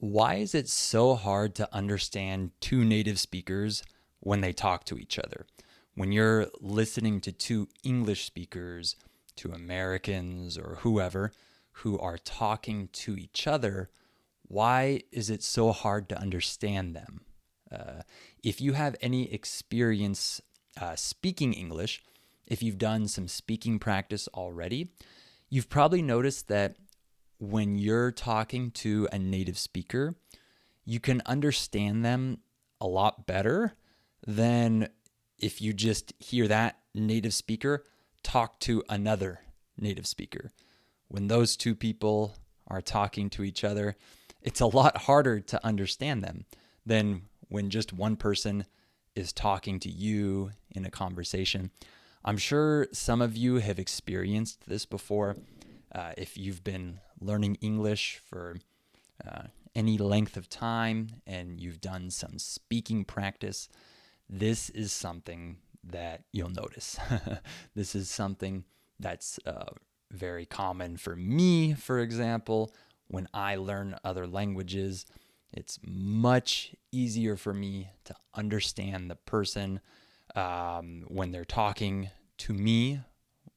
Why is it so hard to understand two native speakers when they talk to each other? When you're listening to two English speakers, to Americans or whoever who are talking to each other, why is it so hard to understand them? If you have any experience speaking English, if you've done some speaking practice already, you've probably noticed that when you're talking to a native speaker, you can understand them a lot better than if you just hear that native speaker talk to another native speaker. When those two people are talking to each other, it's a lot harder to understand them than when just one person is talking to you in a conversation. I'm sure some of you have experienced this before. If you've been learning English for any length of time and you've done some speaking practice, this is something that you'll notice. This is something that's very common for me, for example. When I learn other languages, it's much easier for me to understand the person when they're talking to me,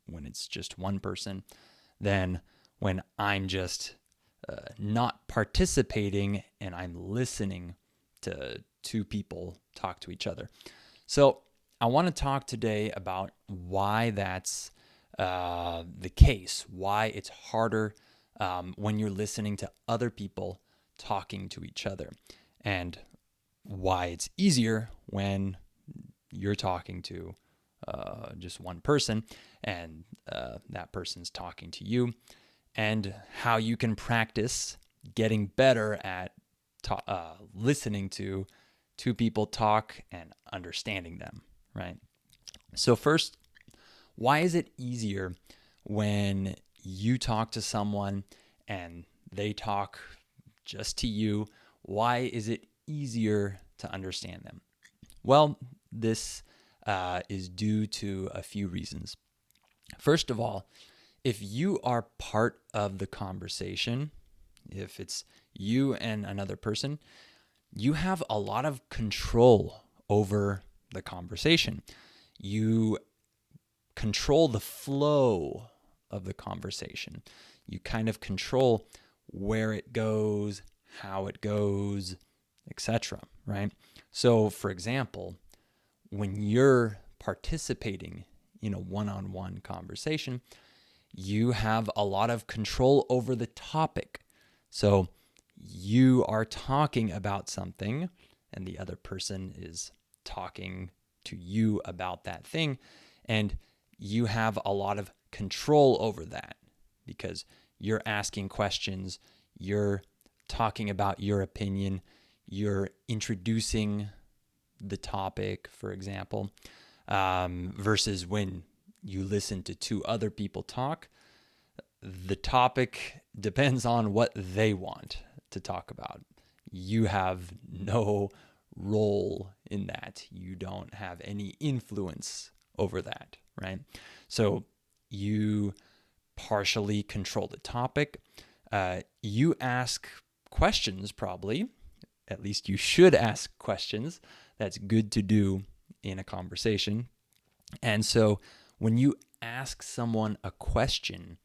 when it's just one person, than when I'm just not participating and I'm listening to two people talk to each other. So I want to talk today about why that's the case, why it's harder when you're listening to other people talking to each other, and why it's easier when you're talking to just one person and that person's talking to you, and how you can practice getting better at listening to two people talk and understanding them, right? So first, why is it easier when you talk to someone and they talk just to you? Why is it easier to understand them? Well, this is due to a few reasons. First of all, if you are part of the conversation, if it's you and another person, you have a lot of control over the conversation. You control the flow of the conversation. You kind of control where it goes, how it goes, etc., right? So, for example, when you're participating in a one-on-one conversation, you have a lot of control over the topic. So you are talking about something and the other person is talking to you about that thing, and you have a lot of control over that because you're asking questions, you're talking about your opinion, you're introducing the topic, for example, versus when you listen to two other people talk, the topic depends on what they want to talk about. You have no role in that. You don't have any influence over that, right? So you partially control the topic. You ask questions, probably. At least you should ask questions. That's good to do in a conversation. And so when you ask someone a question,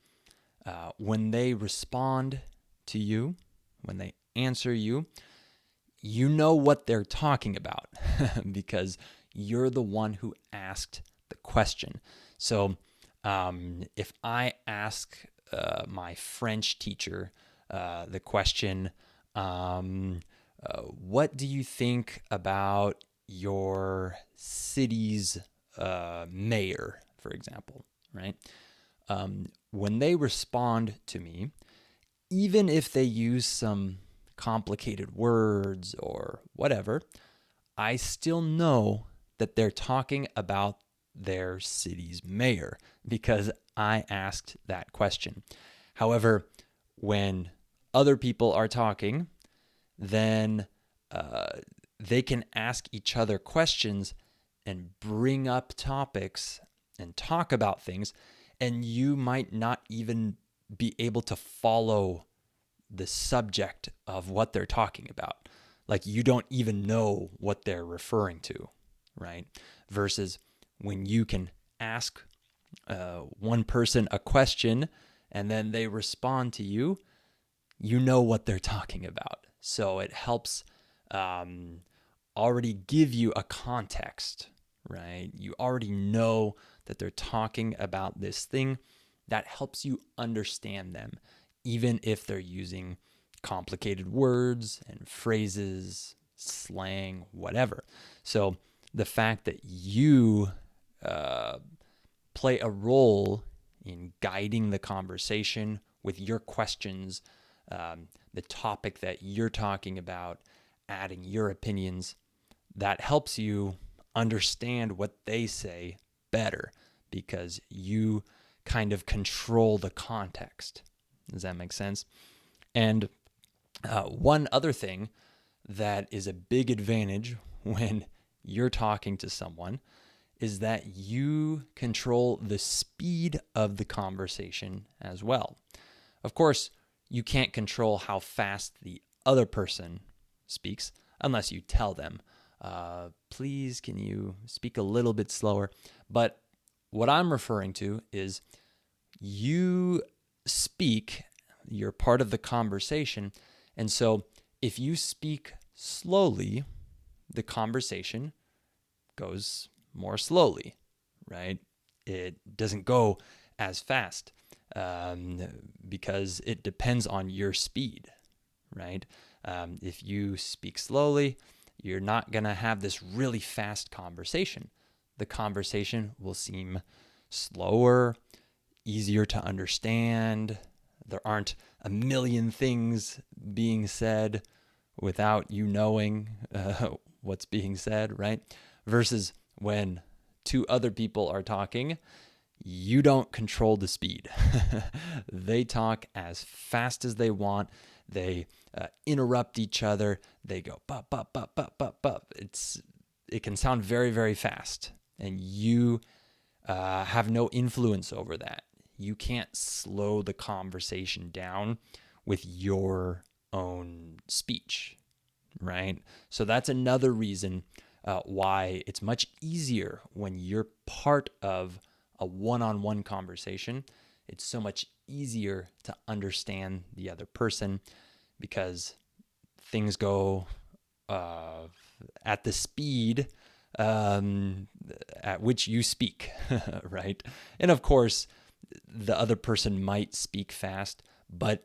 when they respond to you, when they answer you, you know what they're talking about because you're the one who asked the question. So if I ask my French teacher the question, what do you think about your city's mayor, for example, right? When they respond to me, even if they use some complicated words or whatever, I still know that they're talking about their city's mayor because I asked that question. However, when other people are talking, then they can ask each other questions and bring up topics and talk about things, and you might not even be able to follow the subject of what they're talking about. Like you don't even know what they're referring to, right? Versus when you can ask one person a question and then they respond to you, you know what they're talking about. So it helps already give you a context, right? You already know that they're talking about this thing. That helps you understand them, even if they're using complicated words and phrases, slang, whatever. So the fact that you play a role in guiding the conversation with your questions, the topic that you're talking about, adding your opinions, that helps you understand what they say better because you kind of control the context. Does that make sense? And one other thing that is a big advantage when you're talking to someone is that you control the speed of the conversation as well. Of course, you can't control how fast the other person speaks unless you tell them, please, can you speak a little bit slower? But what I'm referring to is you speak, you're part of the conversation. And so if you speak slowly, the conversation goes more slowly, right? It doesn't go as fast because it depends on your speed, right? If you speak slowly, you're not going to have this really fast conversation. The conversation will seem slower, easier to understand. There aren't a million things being said without you knowing what's being said, right? Versus when two other people are talking, you don't control the speed. They talk as fast as they want. They interrupt each other. They go bup, bup, bup, bup, bup, bup. It can sound very, very fast, and you have no influence over that. You can't slow the conversation down with your own speech, right? So that's another reason why it's much easier when you're part of a one-on-one conversation. It's so much easier to understand the other person because things go at the speed at which you speak, right? And of course, the other person might speak fast, but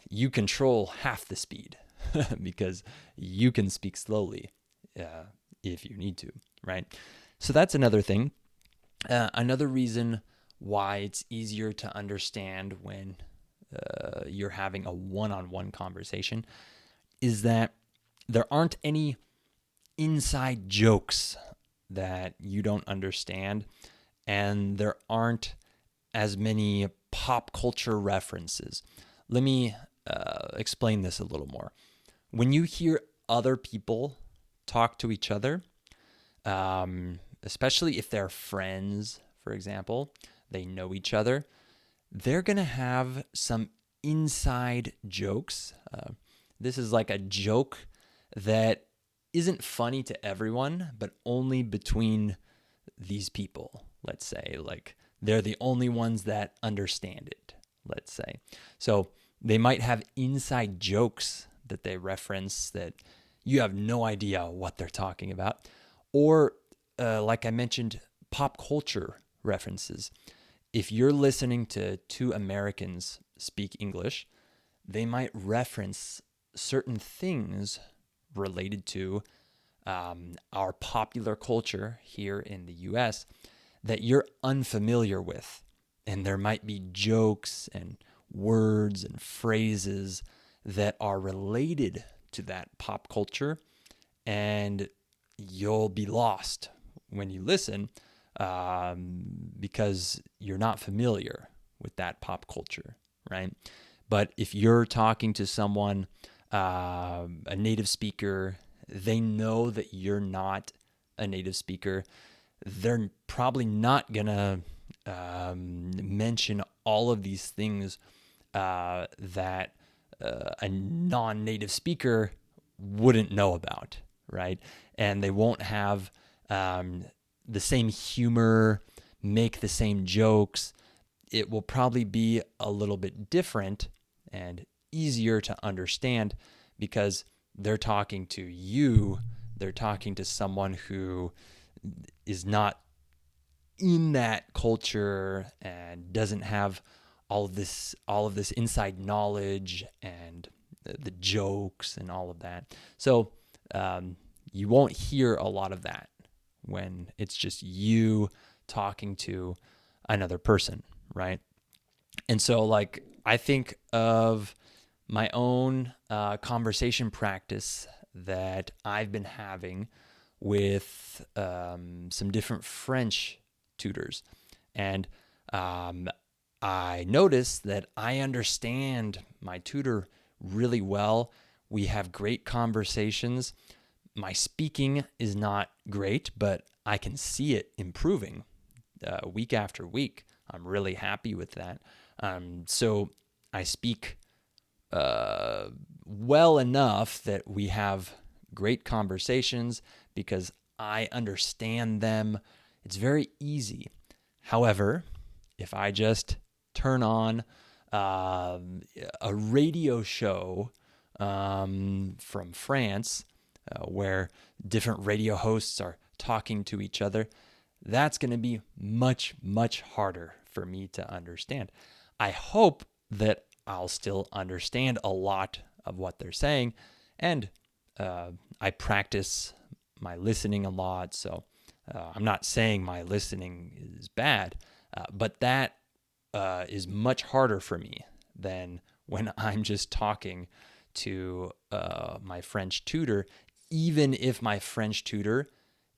you control half the speed because you can speak slowly if you need to, right? So that's another thing. Another reason why it's easier to understand when you're having a one-on-one conversation is that there aren't any inside jokes that you don't understand, and there aren't as many pop culture references. Let me explain this a little more. When you hear other people talk to each other, especially if they're friends, for example, they know each other, they're going to have some inside jokes. This is like a joke that isn't funny to everyone, but only between these people, let's say. Like, they're the only ones that understand it, let's say. So they might have inside jokes that they reference that you have no idea what they're talking about. Or, like I mentioned, pop culture references. If you're listening to two Americans speak English, they might reference certain things related to our popular culture here in the US that you're unfamiliar with. And there might be jokes and words and phrases that are related to that pop culture, and you'll be lost when you listen because you're not familiar with that pop culture, right? But if you're talking to someone, a native speaker, they know that you're not a native speaker. They're probably not going to mention all of these things that a non-native speaker wouldn't know about, right? And they won't have the same humor, make the same jokes. It will probably be a little bit different and easier to understand because they're talking to you. They're talking to someone who is not in that culture and doesn't have all of this inside knowledge and the jokes and all of that. So you won't hear a lot of that when it's just you talking to another person, right? And so, like, I think of my own conversation practice that I've been having with some different French tutors. And I noticed that I understand my tutor really well. We have great conversations. My speaking is not great, but I can see it improving week after week. I'm really happy with that. So I speak well enough that we have great conversations because I understand them. It's very easy. However, if I just turn on a radio show from France where different radio hosts are talking to each other, that's going to be much, much harder for me to understand. I hope that I'll still understand a lot of what they're saying, and I practice my listening a lot, so I'm not saying my listening is bad, but that is much harder for me than when I'm just talking to my French tutor, even if my French tutor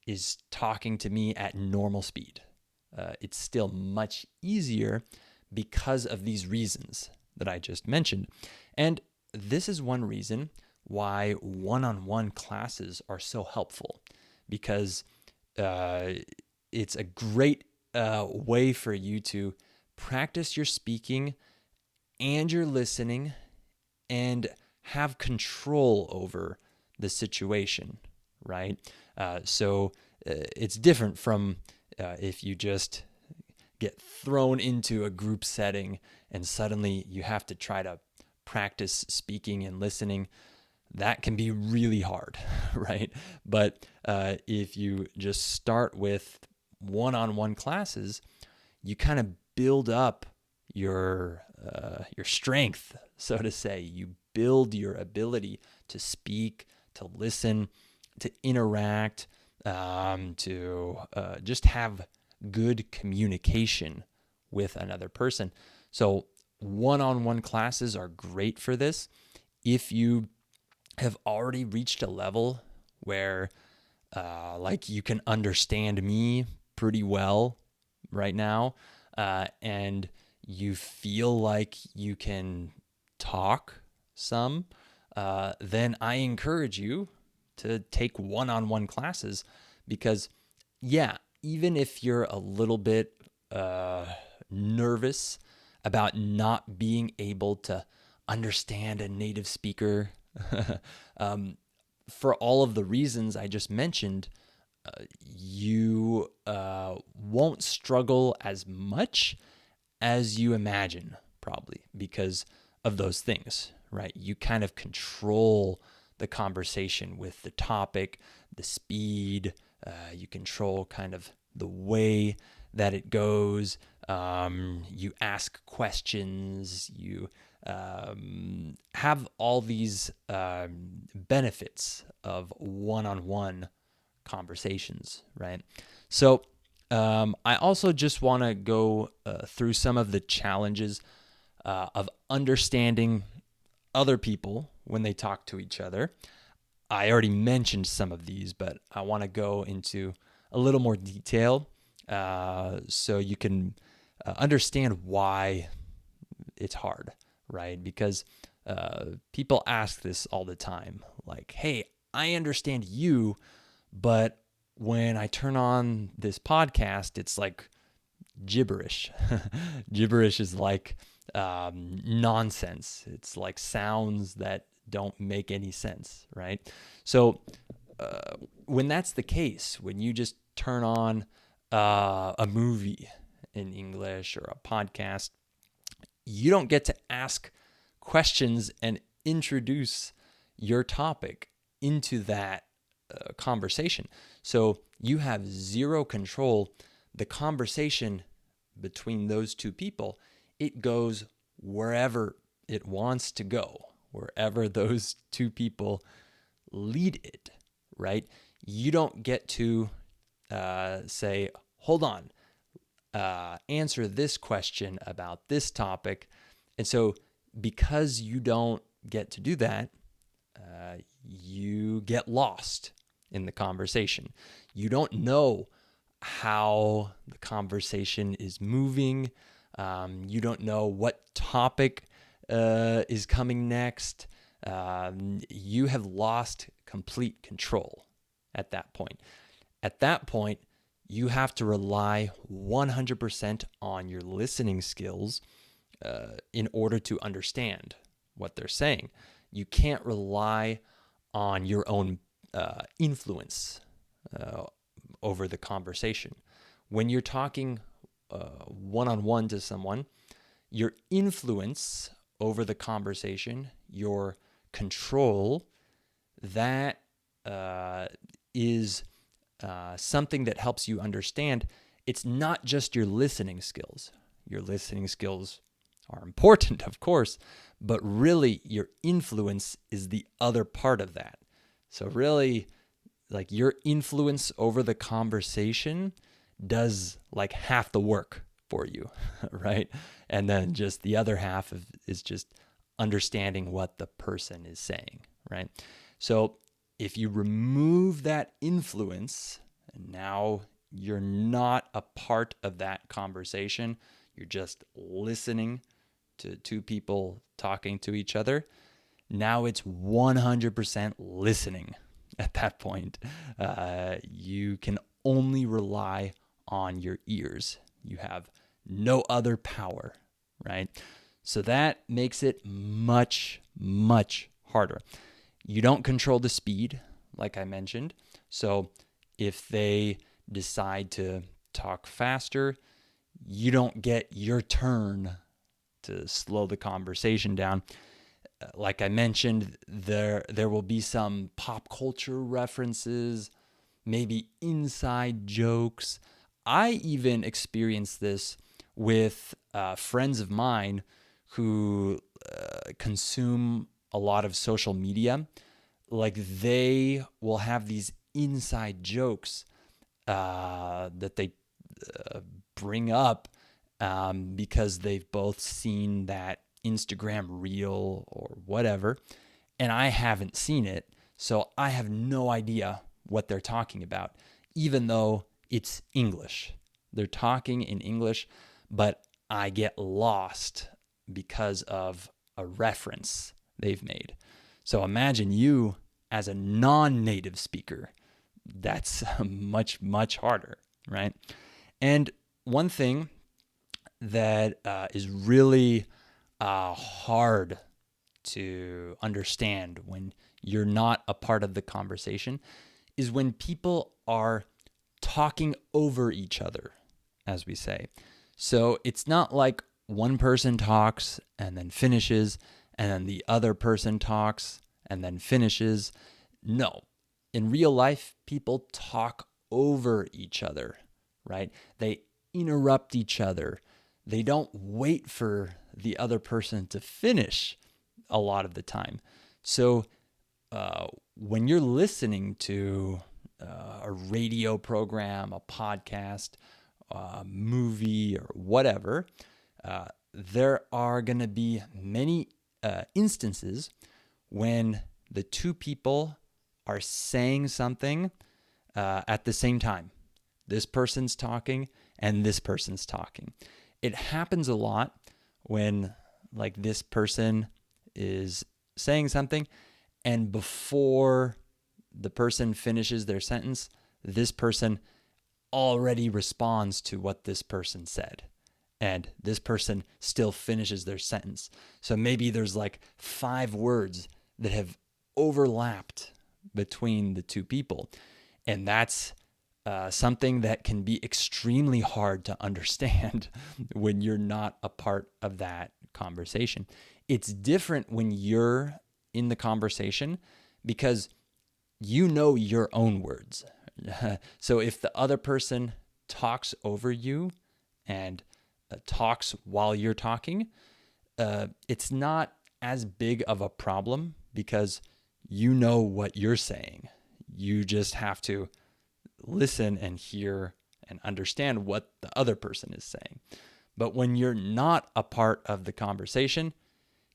is talking to me at normal speed. It's still much easier because of these reasons that I just mentioned. And this is one reason why one-on-one classes are so helpful, because it's a great way for you to practice your speaking and your listening and have control over the situation, right? So it's different from if you just get thrown into a group setting and suddenly you have to try to practice speaking and listening. That can be really hard, right? But if you just start with one-on-one classes, you kind of build up your strength, so to say. You build your ability to speak, to listen, to interact, to just have good communication with another person. So one-on-one classes are great for this. If you have already reached a level where like you can understand me pretty well right now, and you feel like you can talk some, then I encourage you to take one-on-one classes because, yeah, even if you're a little bit nervous about not being able to understand a native speaker, for all of the reasons I just mentioned, you won't struggle as much as you imagine, probably, because of those things, right? You kind of control the conversation with the topic, the speed, you control kind of the way that it goes. You ask questions, you have all these benefits of one-on-one conversations, right? So I also just want to go through some of the challenges of understanding other people when they talk to each other. I already mentioned some of these, but I want to go into a little more detail so you can understand why it's hard, right? Because people ask this all the time, like, hey, I understand you, but when I turn on this podcast, it's like gibberish. Gibberish is like nonsense. It's like sounds that don't make any sense, right? So when that's the case, when you just turn on a movie in English or a podcast, you don't get to ask questions and introduce your topic into that conversation. So you have zero control. The conversation between those two people, it goes wherever it wants to go, wherever those two people lead it, right? You don't get to say, hold on, answer this question about this topic. And so because you don't get to do that, you get lost in the conversation. You don't know how the conversation is moving. You don't know what topic is coming next. You have lost complete control at that point. At that point, you have to rely 100% on your listening skills in order to understand what they're saying. You can't rely on your own influence over the conversation. When you're talking one-on-one to someone, your influence over the conversation, your control, that is something that helps you understand. It's not just your listening skills. Your listening skills are important, of course, but really your influence is the other part of that. So really, like, your influence over the conversation does like half the work for you, right? And then just the other half is just understanding what the person is saying, right? So if you remove that influence, and now you're not a part of that conversation, you're just listening to two people talking to each other, now it's 100% listening at that point. You can only rely on your ears. You have no other power, right? So that makes it much, much harder. You don't control the speed, like I mentioned. So if they decide to talk faster, you don't get your turn to slow the conversation down. Like I mentioned, there will be some pop culture references, maybe inside jokes. I even experienced this with friends of mine who consume a lot of social media. Like, they will have these inside jokes that they bring up because they've both seen that Instagram reel or whatever, and I haven't seen it, so I have no idea what they're talking about, even though it's English. They're talking in English, but I get lost because of a reference they've made. So imagine you as a non-native speaker. That's much, much harder, right? And one thing that is really hard to understand when you're not a part of the conversation is when people are talking over each other, as we say. So it's not like one person talks and then finishes, and then the other person talks and then finishes. No. In real life, people talk over each other, right? They interrupt each other. They don't wait for the other person to finish a lot of the time. So when you're listening to a radio program, a podcast, a movie, or whatever, there are going to be many instances when the two people are saying something at the same time. This person's talking and this person's talking. It happens a lot when, like, this person is saying something, and before the person finishes their sentence, this person already responds to what this person said. and this person still finishes their sentence. So maybe there's like 5 words that have overlapped between the two people. And that's something that can be extremely hard to understand when you're not a part of that conversation. It's different when you're in the conversation because you know your own words. So if the other person talks over you and talks while you're talking, it's not as big of a problem because you know what you're saying. You just have to listen and hear and understand what the other person is saying. But when you're not a part of the conversation,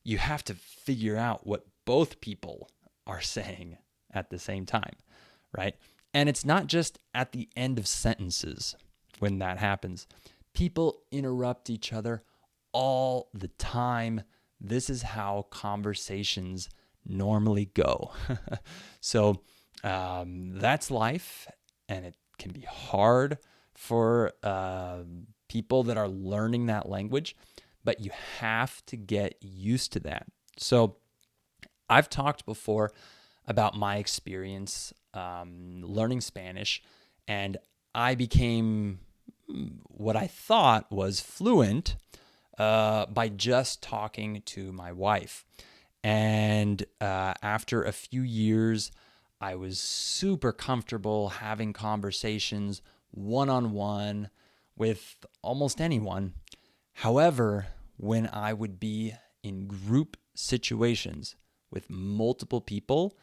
you have to figure out what both people are saying at the same time, right? And it's not just at the end of sentences when that happens. People interrupt each other all the time. This is how conversations normally go. So that's life, and it can be hard for people that are learning that language, but you have to get used to that. So I've talked before about my experience learning Spanish, and I became what I thought was fluent by just talking to my wife. And after a few years, I was super comfortable having conversations one-on-one with almost anyone. However, when I would be in group situations with multiple people,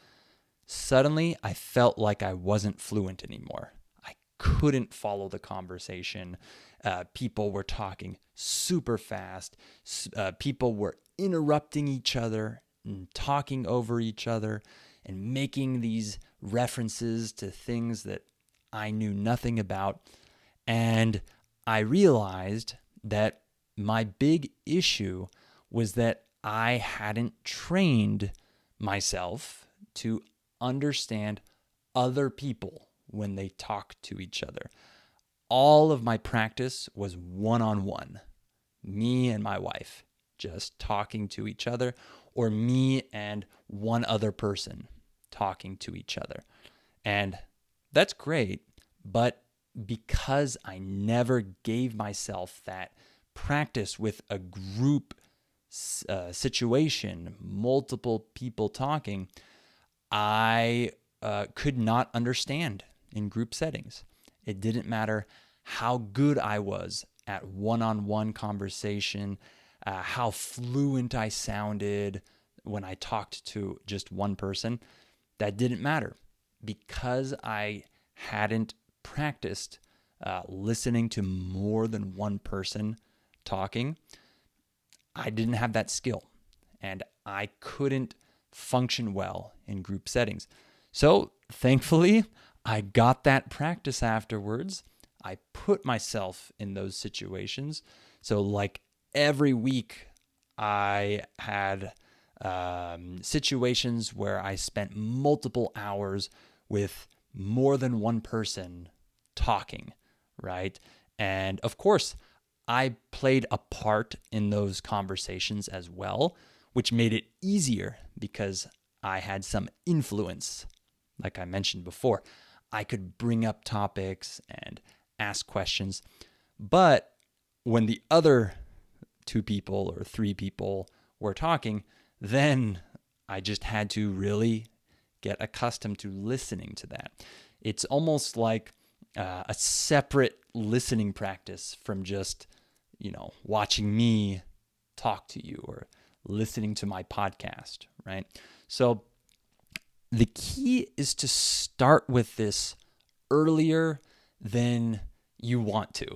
suddenly I felt like I wasn't fluent anymore. I couldn't follow the conversation. People were talking super fast. People were interrupting each other and talking over each other and making these references to things that I knew nothing about. And I realized that my big issue was that I hadn't trained myself to understand other people when they talk to each other. All of my practice was one-on-one, me and my wife, just talking to each other, or me and one other person talking to each other. And that's great, but because I never gave myself that practice with a group situation, multiple people talking, I could not understand in group settings. It didn't matter how good I was at one-on-one conversation, how fluent I sounded when I talked to just one person. That didn't matter because I hadn't practiced listening to more than one person talking. I didn't have that skill, and I couldn't function well in group settings. So thankfully, I got that practice afterwards. I put myself in those situations. So like every week, I had situations where I spent multiple hours with more than one person talking, right? And of course, I played a part in those conversations as well, which made it easier because I had some influence. Like I mentioned before, I could bring up topics and ask questions. But when the other 2 people or 3 people were talking, then I just had to really get accustomed to listening to that. It's almost like a separate listening practice from just, watching me talk to you or listening to my podcast, right? So the key is to start with this earlier than you want to.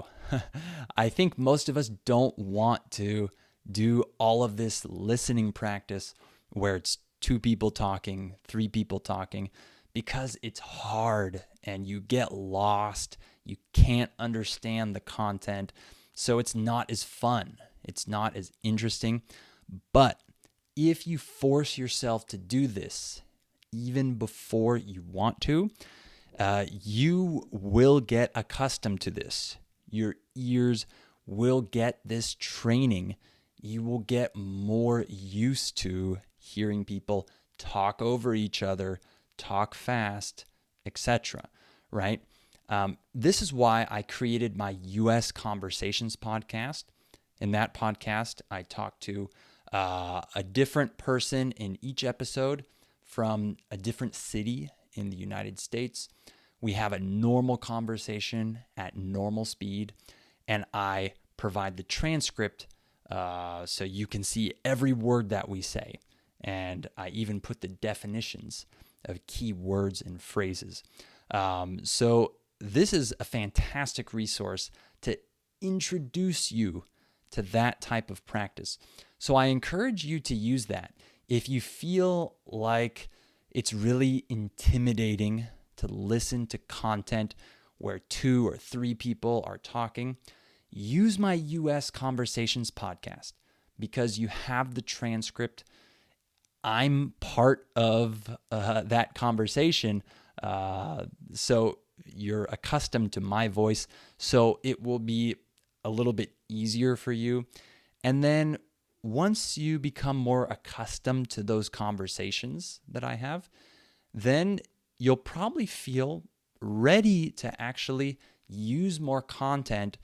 I think most of us don't want to do all of this listening practice where it's 2 people talking, 3 people talking, because it's hard and you get lost. You can't understand the content. So it's not as fun. It's not as interesting. But if you force yourself to do this, even before you want to, you will get accustomed to this. Your ears will get this training, you will get more used to hearing people talk over each other, talk fast, etc. Right? This is why I created my U.S. Conversations podcast. In that podcast, I talk to a different person in each episode from a different city in the United States. We have a normal conversation at normal speed, and I provide the transcript so you can see every word that we say. And I even put the definitions of key words and phrases. So this is a fantastic resource to introduce you to that type of practice. So I encourage you to use that. If you feel like it's really intimidating to listen to content where 2 or 3 people are talking, use my U.S. Conversations podcast because you have the transcript. I'm part of that conversation, so you're accustomed to my voice, so it will be a little bit easier for you. And then once you become more accustomed to those conversations that I have, then you'll probably feel ready to actually use more content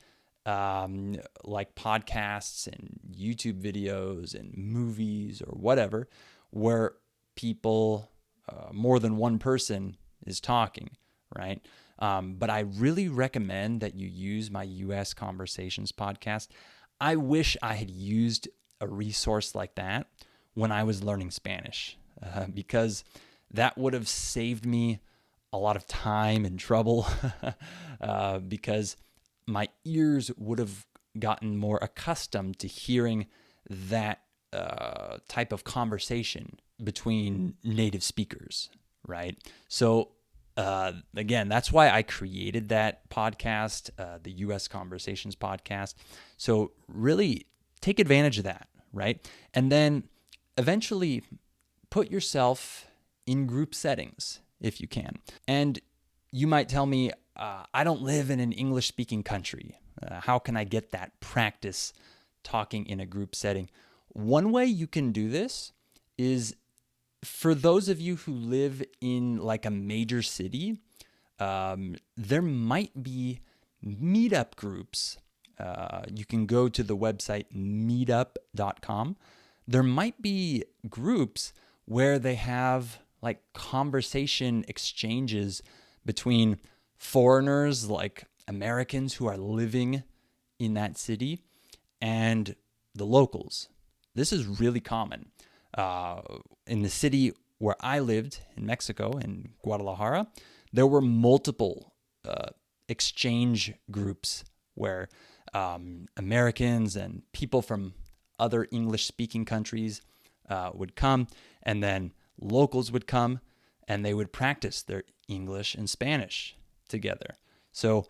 like podcasts and YouTube videos and movies or whatever, where people, more than one person is talking, right? But I really recommend that you use my U.S. Conversations podcast. I wish I had used a resource like that when I was learning Spanish, because that would have saved me a lot of time and trouble because my ears would have gotten more accustomed to hearing that type of conversation between native speakers, right? So again, that's why I created that podcast, the U.S. Conversations podcast. So really take advantage of that, right? And then eventually put yourself in group settings if you can. And you might tell me, I don't live in an English-speaking country. How can I get that practice talking in a group setting? One way you can do this is for those of you who live in like a major city, there might be meetup groups. You can go to the website meetup.com. There might be groups where they have like conversation exchanges between foreigners, like Americans who are living in that city, and the locals. This is really common. In the city where I lived in Mexico, in Guadalajara, there were multiple exchange groups where Americans and people from other English-speaking countries would come, and then locals would come, and they would practice their English and Spanish together. So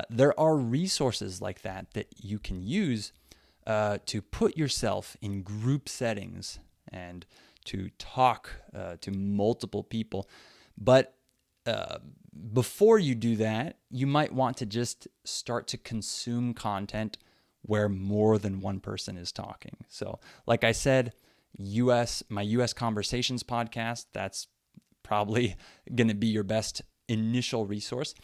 there are resources like that that you can use to put yourself in group settings and to talk to multiple people. But before you do that, you might want to just start to consume content where more than one person is talking. So like I said, my U.S. Conversations podcast, that's probably going to be your best initial resource.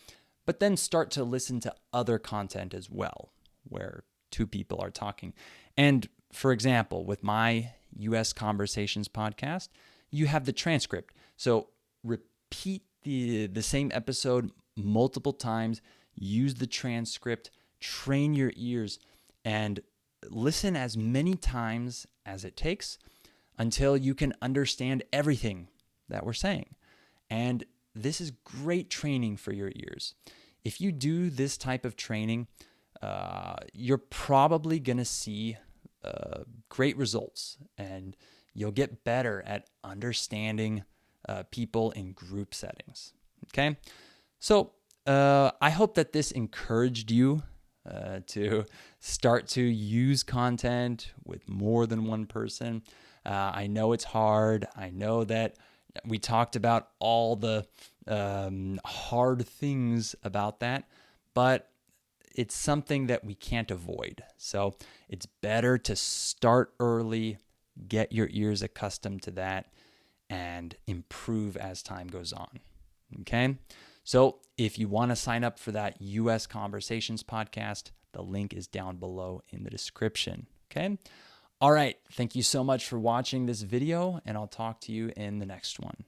But then start to listen to other content as well, where 2 people are talking. And for example, with my U.S. Conversations podcast, you have the transcript. So repeat the same episode multiple times, use the transcript, train your ears, and listen as many times as it takes until you can understand everything that we're saying. And this is great training for your ears. If you do this type of training, you're probably going to see great results, and you'll get better at understanding people in group settings. Okay? So I hope that this encouraged you to start to use content with more than one person. I know it's hard. I know that we talked about all the hard things about that, but it's something that we can't avoid. So it's better to start early, get your ears accustomed to that, and improve as time goes on. Okay? So if you want to sign up for that US Conversations podcast, the link is down below in the description. Okay? All right. Thank you so much for watching this video, and I'll talk to you in the next one.